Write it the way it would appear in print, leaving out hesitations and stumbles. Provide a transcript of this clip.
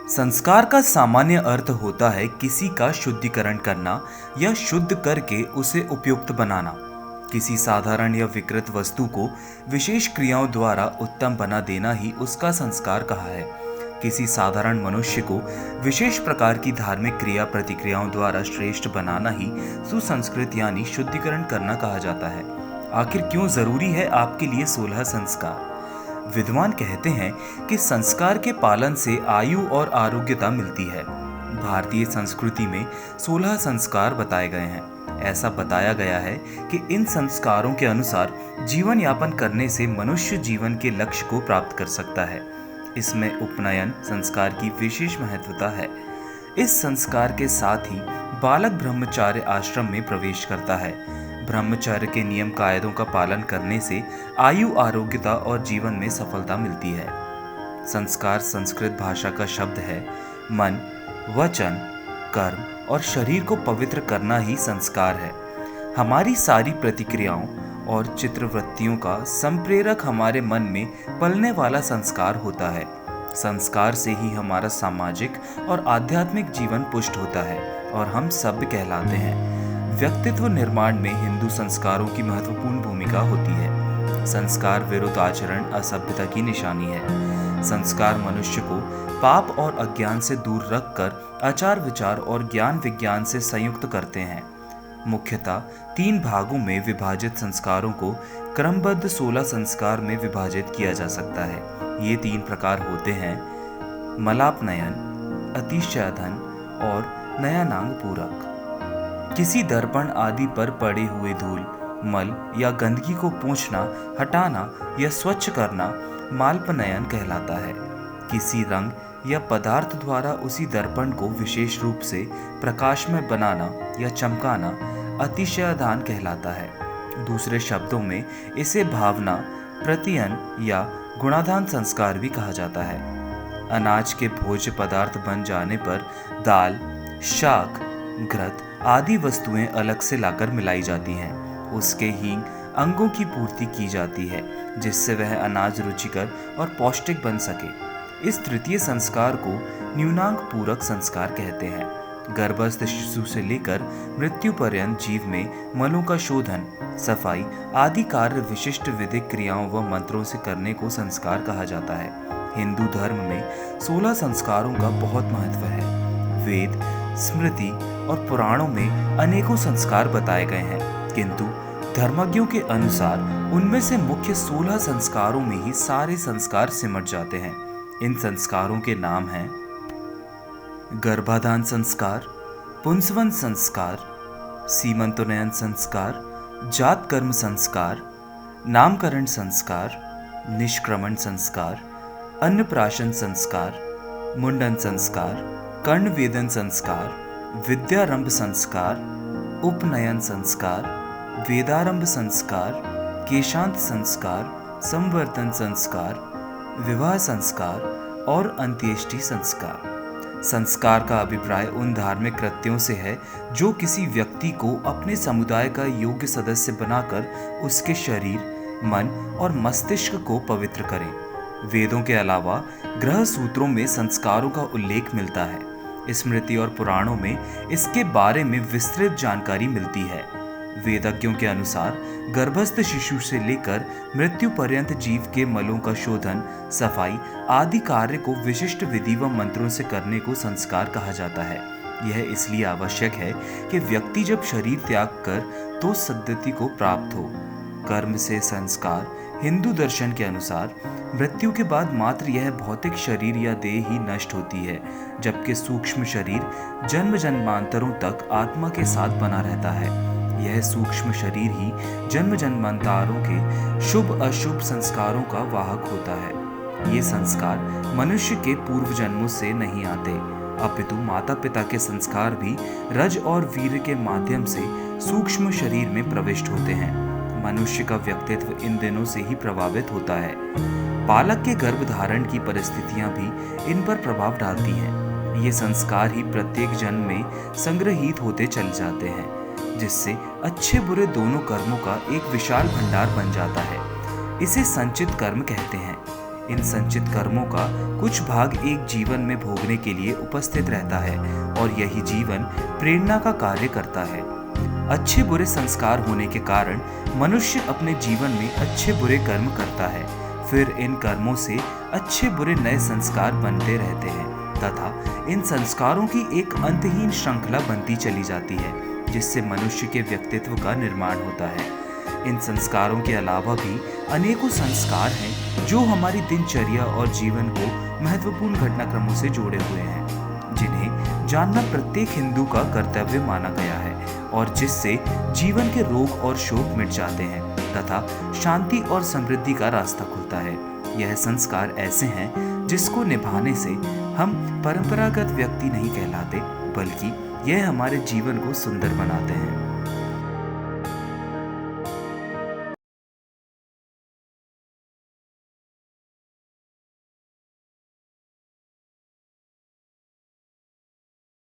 संस्कार का सामान्य अर्थ होता है किसी का शुद्धिकरण करना या शुद्ध करके उसे उपयुक्त बनाना। किसी साधारण या विकृत वस्तु को विशेष क्रियाओं द्वारा उत्तम बना देना ही उसका संस्कार कहा है। किसी साधारण मनुष्य को विशेष प्रकार की धार्मिक क्रिया प्रतिक्रियाओं द्वारा श्रेष्ठ बनाना ही सुसंस्कृत यानी शुद्धिकरण करना कहा जाता है। आखिर क्यों जरूरी है आपके लिए 16 संस्कार? विद्वान कहते हैं कि संस्कार के पालन से आयु और आरोग्यता मिलती है। भारतीय संस्कृति में 16 संस्कार बताए गए हैं। ऐसा बताया गया है कि इन संस्कारों के अनुसार जीवन यापन करने से मनुष्य जीवन के लक्ष्य को प्राप्त कर सकता है। इसमें उपनयन संस्कार की विशेष महत्वता है। इस संस्कार के साथ ही बालक ब्रह्मचार्य आश्रम में प्रवेश करता है। ब्रह्मचर्य के नियम कायदों का पालन करने से आयु आरोग्यता और जीवन में सफलता मिलती है। संस्कार संस्कृत भाषा का शब्द है। मन, वचन, कर्म और शरीर को पवित्र करना ही संस्कार है। हमारी सारी प्रतिक्रियाओं और चित्रवृत्तियों का संप्रेरक हमारे मन में पलने वाला संस्कार होता है। संस्कार से ही हमारा सामाजिक और आध्यात्मिक जीवन पुष्ट होता है और हम सभ्य कहलाते हैं। व्यक्तित्व निर्माण में हिंदू संस्कारों की महत्वपूर्ण भूमिका होती है। संस्कार विरुद्ध आचरण असभ्यता की निशानी है। संस्कार मनुष्य को पाप और अज्ञान से दूर रखकर आचार विचार और ज्ञान विज्ञान से संयुक्त करते हैं। मुख्यतः 3 भागों में विभाजित संस्कारों को क्रमबद्ध 16 संस्कार में विभाजित किया जा सकता है। ये 3 प्रकार होते हैं: मलापनयन, अतिशयधन और नयनांग पूरक। किसी दर्पण आदि पर पड़े हुए धूल, मल या गंदगी को पोंछना, हटाना या स्वच्छ करना मालपनयन कहलाता है। किसी रंग या पदार्थ द्वारा उसी दर्पण को विशेष रूप से प्रकाशमय बनाना या चमकाना अतिशयदान कहलाता है। दूसरे शब्दों में इसे भावना, प्रतियन या गुणाधान संस्कार भी कहा जाता है। अनाज के भोज्य पदार्थ बन जाने पर दाल, शाक, घृत आदि वस्तुएं अलग से लाकर मिलाई जाती हैं। उसके हींग अंगों की पूर्ति की जाती है जिससे वह अनाज रुचिकर और पौष्टिक बन सके। इस तृतीय संस्कार को न्यूनांग पूरक संस्कार कहते हैं। गर्भस्थ शिशु से लेकर मृत्यु पर्यंत जीव में मलों का शोधन, सफाई आदि कार्य विशिष्ट विधिक क्रियाओं व मंत्रों से करने को संस्कार कहा जाता है। हिंदू धर्म में 16 संस्कारों का बहुत महत्व है। वेद, स्मृति और पुराणों में अनेकों संस्कार बताए गए हैं, किंतु धर्मज्ञों के अनुसार उनमें से मुख्य 16 संस्कारों में ही सारे संस्कार सिमट जाते हैं। इन संस्कारों के नाम हैं: गर्भाधान संस्कार, पुंसवन संस्कार, सीमंतोन्नयन संस्कार, जात कर्म संस्कार, नामकरण संस्कार, निष्क्रमण संस्कार, अन्नप्राशन संस्कार, मुंडन संस्कार, कर्णवेदन संस्कार, विद्यारंभ संस्कार, उपनयन संस्कार, वेदारंभ संस्कार, केशांत संस्कार, संवर्धन संस्कार, विवाह संस्कार और अंत्येष्टि संस्कार। संस्कार का अभिप्राय उन धार्मिक कृत्यों से है जो किसी व्यक्ति को अपने समुदाय का योग्य सदस्य बनाकर उसके शरीर, मन और मस्तिष्क को पवित्र करें। वेदों के अलावा ग्रह सूत्रों में संस्कारों का उल्लेख मिलता है। स्मृति और पुराणों में इसके बारे में विस्तृत जानकारी मिलती है। वेदज्ञों के अनुसार गर्भस्थ शिशु से लेकर मृत्यु पर्यंत जीव के मलों का शोधन, सफाई आदि कार्य को विशिष्ट विधि व मंत्रों से करने को संस्कार कहा जाता है। यह इसलिए आवश्यक है कि व्यक्ति जब शरीर त्याग कर तो सद्गति को प्राप्त हो। कर्म से संस्कार हिंदू दर्शन के अनुसार मृत्यु के बाद मात्र यह भौतिक शरीर या देह ही नष्ट होती है, जबकि सूक्ष्म शरीर जन्म जन्मांतरों तक आत्मा के साथ बना रहता है। यह सूक्ष्म शरीर ही जन्म जन्मांतरों के शुभ अशुभ संस्कारों का वाहक होता है। ये संस्कार मनुष्य के पूर्व जन्मों से नहीं आते, अपितु माता पिता के संस्कार भी रज और वीर के माध्यम से सूक्ष्म शरीर में प्रविष्ट होते हैं। मनुष्य का व्यक्तित्व इन दिनों से ही प्रभावित होता है। बालक के गर्भधारण की परिस्थितियां भी इन पर प्रभाव डालती हैं। ये संस्कार ही प्रत्येक जन्म में संग्रहित होते चले जाते हैं, जिससे अच्छे बुरे दोनों कर्मों का एक विशाल भंडार बन जाता है। इसे संचित कर्म कहते हैं। इन संचित कर्मों का कुछ भाग एक जीवन में भोगने के लिए उपस्थित रहता है और यही जीवन प्रेरणा का कार्य करता है। अच्छे बुरे संस्कार होने के कारण मनुष्य अपने जीवन में अच्छे बुरे कर्म करता है। फिर इन कर्मों से अच्छे बुरे नए संस्कार बनते रहते हैं तथा इन संस्कारों की एक अंतहीन श्रृंखला बनती चली जाती है, जिससे मनुष्य के व्यक्तित्व का निर्माण होता है। इन संस्कारों के अलावा भी अनेकों संस्कार हैं जो हमारी दिनचर्या और जीवन को महत्वपूर्ण घटनाक्रमों से जोड़े हुए हैं, जिन्हें जानना प्रत्येक हिंदू का कर्तव्य माना गया है और जिससे जीवन के रोग और शोक मिट जाते हैं तथा शांति और समृद्धि का रास्ता खुलता है। यह संस्कार ऐसे हैं जिसको निभाने से हम परंपरागत व्यक्ति नहीं कहलाते, बल्कि यह हमारे जीवन को सुंदर बनाते हैं।